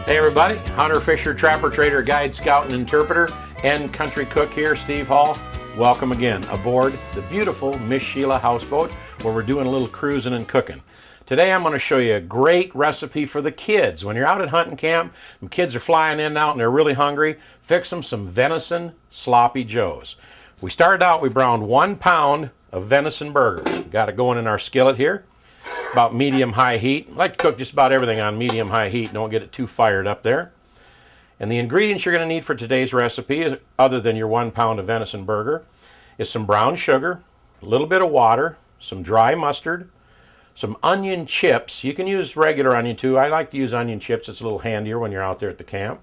Hey everybody, Hunter, Fisher, Trapper, Trader, Guide, Scout, and Interpreter, and Country Cook here, Steve Hall. Welcome again aboard the beautiful Miss Sheila houseboat where we're doing a little cruising and cooking. Today I'm going to show you a great recipe for the kids. When you're out at hunting camp and kids are flying in and out and they're really hungry, fix them some venison sloppy joes. We started out, we browned 1 pound of venison burgers. Got it going in our skillet here. About medium-high heat. I like to cook just about everything on medium-high heat. Don't get it too fired up there. And the ingredients you're going to need for today's recipe, other than your 1 pound of venison burger, is some brown sugar, a little bit of water, some dry mustard, some onion chips. You can use regular onion too. I like to use onion chips. It's a little handier when you're out there at the camp.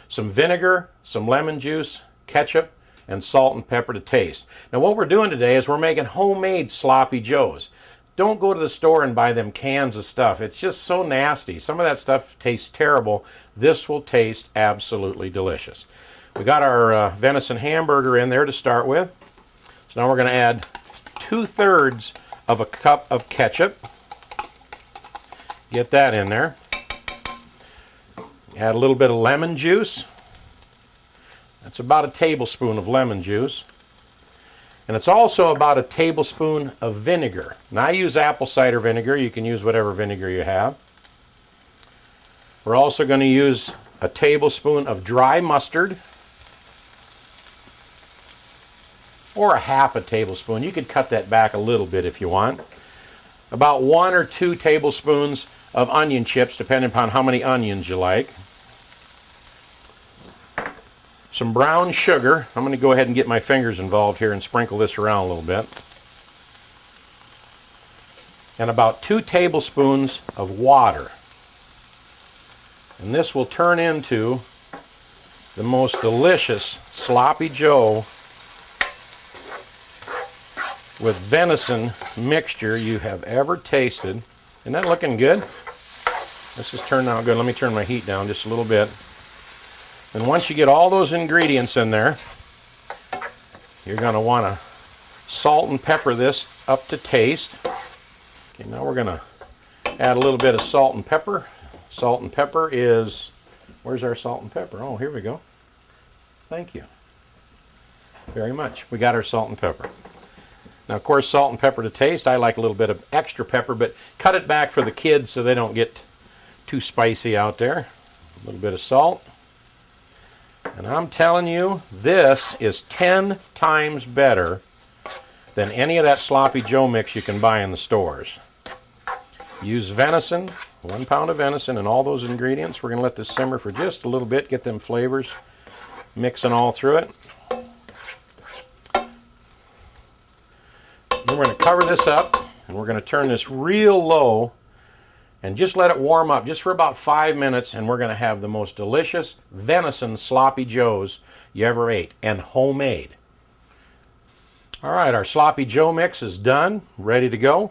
Some vinegar, some lemon juice, ketchup, and salt and pepper to taste. Now what we're doing today is we're making homemade sloppy joes. Don't go to the store and buy them cans of stuff. It's just so nasty. Some of that stuff tastes terrible. This will taste absolutely delicious. We got our venison hamburger in there to start with. So now we're going to add 2/3 of a cup of ketchup. Get that in there. Add a little bit of lemon juice. That's about a tablespoon of lemon juice. And it's also about a tablespoon of vinegar. Now I use apple cider vinegar. You can use whatever vinegar you have. We're also going to use a tablespoon of dry mustard. Or a half a tablespoon. You could cut that back a little bit if you want. About 1 or 2 tablespoons of onion chips, depending upon how many onions you like. Some brown sugar. I'm going to go ahead and get my fingers involved here and sprinkle this around a little bit. And about 2 tablespoons of water. And this will turn into the most delicious sloppy joe with venison mixture you have ever tasted. Isn't that looking good? This is turning out good. Let me turn my heat down just a little bit. And once you get all those ingredients in there, you're going to want to salt and pepper this up to taste. Okay, now we're going to add a little bit of salt and pepper. Salt and pepper is, where's our salt and pepper? Oh, here we go. Thank you very much. We got our salt and pepper. Now, of course, salt and pepper to taste. I like a little bit of extra pepper, but cut it back for the kids so they don't get too spicy out there. A little bit of salt. And I'm telling you, this is 10 times better than any of that sloppy joe mix you can buy in the stores. Use venison, 1 pound of venison, and all those ingredients. We're going to let this simmer for just a little bit, get them flavors mixing all through it. Then we're going to cover this up, and we're going to turn this real low and just let it warm up just for about 5 minutes, and we're going to have the most delicious venison sloppy joes you ever ate, and homemade. All right, our sloppy joe mix is done, ready to go.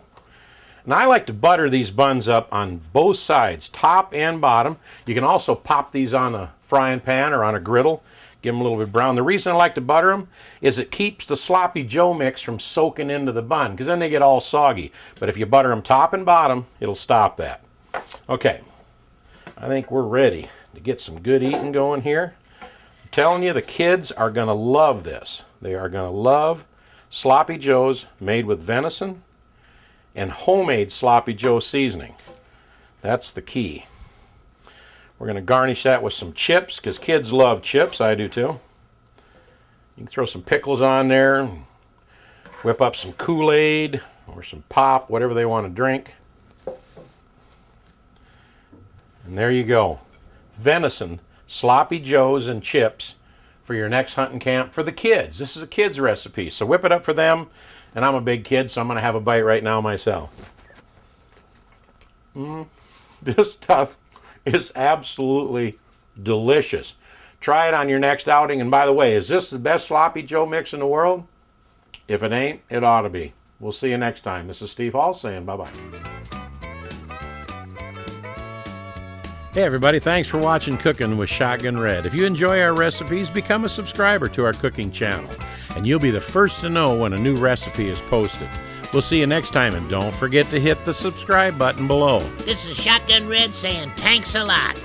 And I like to butter these buns up on both sides, top and bottom. You can also pop these on a frying pan or on a griddle, give them a little bit brown. The reason I like to butter them is it keeps the sloppy joe mix from soaking into the bun, because then they get all soggy. But if you butter them top and bottom, it'll stop that. Okay, I think we're ready to get some good eating going here. I'm telling you, the kids are going to love this. They are going to love sloppy joes made with venison and homemade sloppy joe seasoning. That's the key. We're going to garnish that with some chips, because kids love chips. I do too. You can throw some pickles on there, whip up some Kool-Aid or some pop, whatever they want to drink. And there you go. Venison, sloppy joes, and chips for your next hunting camp for the kids. This is a kid's recipe, so whip it up for them. And I'm a big kid, so I'm going to have a bite right now myself. This stuff is absolutely delicious. Try it on your next outing. And by the way, is this the best sloppy joe mix in the world? If it ain't, it ought to be. We'll see you next time. This is Steve Hall saying bye-bye. Hey everybody, thanks for watching Cooking with Shotgun Red. If you enjoy our recipes, become a subscriber to our cooking channel, and you'll be the first to know when a new recipe is posted. We'll see you next time, and don't forget to hit the subscribe button below. This is Shotgun Red saying thanks a lot.